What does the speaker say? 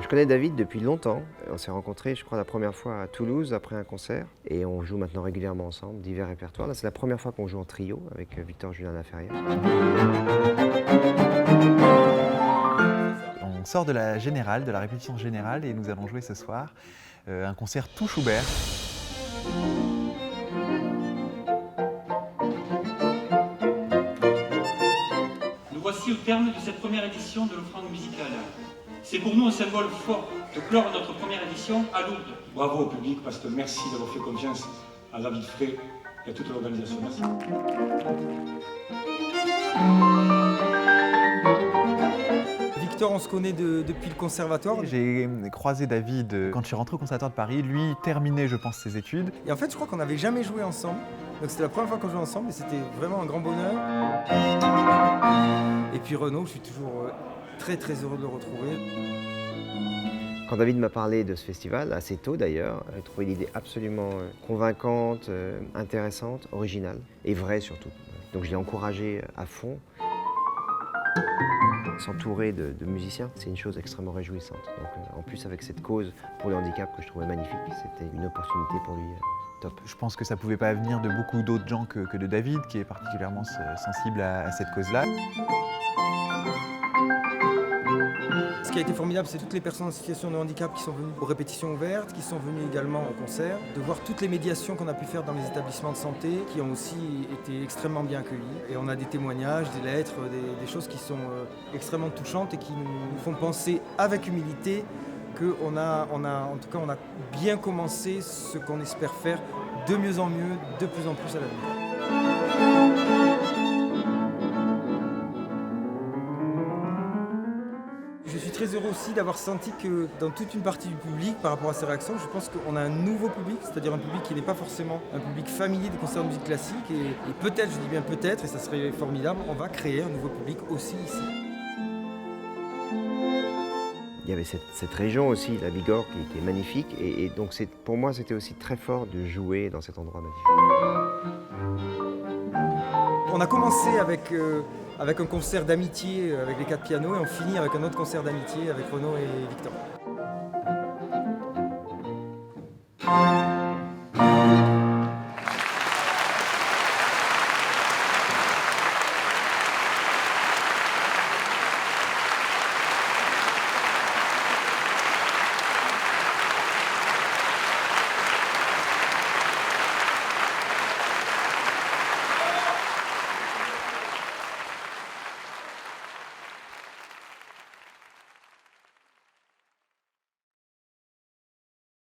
Je connais David depuis longtemps. On s'est rencontrés, je crois, la première fois à Toulouse après un concert. Et on joue maintenant régulièrement ensemble, divers répertoires. Là, c'est la première fois qu'on joue en trio avec Victor Julien Laferrière. On sort de la générale, de la répétition générale, et nous allons jouer ce soir un concert tout Schubert. Nous voici au terme de cette première édition de l'offrande musicale. C'est pour nous un symbole fort de clore notre première édition à Lourdes. Bravo au public, parce que merci d'avoir fait confiance à David Frey et à toute l'organisation. Merci. Victor, on se connaît depuis le conservatoire. J'ai croisé David quand je suis rentré au Conservatoire de Paris. Lui terminait, je pense, ses études. Et en fait, je crois qu'on n'avait jamais joué ensemble. Donc c'était la première fois qu'on jouait ensemble et c'était vraiment un grand bonheur. Et puis Renaud, je suis toujours très heureux de le retrouver. Quand David m'a parlé de ce festival, assez tôt d'ailleurs, j'ai trouvé l'idée absolument convaincante, intéressante, originale et vraie surtout. Donc je l'ai encouragé à fond. S'entourer de musiciens, c'est une chose extrêmement réjouissante. Donc, en plus, avec cette cause pour le handicap que je trouvais magnifique, c'était une opportunité pour lui top. Je pense que ça ne pouvait pas venir de beaucoup d'autres gens que de David, qui est particulièrement sensible à cette cause-là. Ce qui a été formidable, c'est toutes les personnes en situation de handicap qui sont venues aux répétitions ouvertes, qui sont venues également au concert, de voir toutes les médiations qu'on a pu faire dans les établissements de santé, qui ont aussi été extrêmement bien accueillies. Et on a des témoignages, des lettres, des choses qui sont extrêmement touchantes et qui nous font penser avec humilité qu'on a bien commencé ce qu'on espère faire de mieux en mieux, de plus en plus à l'avenir. Je suis très heureux aussi d'avoir senti que dans toute une partie du public, par rapport à ces réactions, je pense qu'on a un nouveau public, c'est-à-dire un public qui n'est pas forcément un public familier des concerts de musique classique. Et peut-être, je dis bien peut-être, et ça serait formidable, on va créer un nouveau public aussi ici. Il y avait cette région aussi, la Bigorre, qui est magnifique. Et donc pour moi, c'était aussi très fort de jouer dans cet endroit magnifique. On a commencé avec un concert d'amitié avec les 4 pianos et on finit avec un autre concert d'amitié avec Renaud et Victor.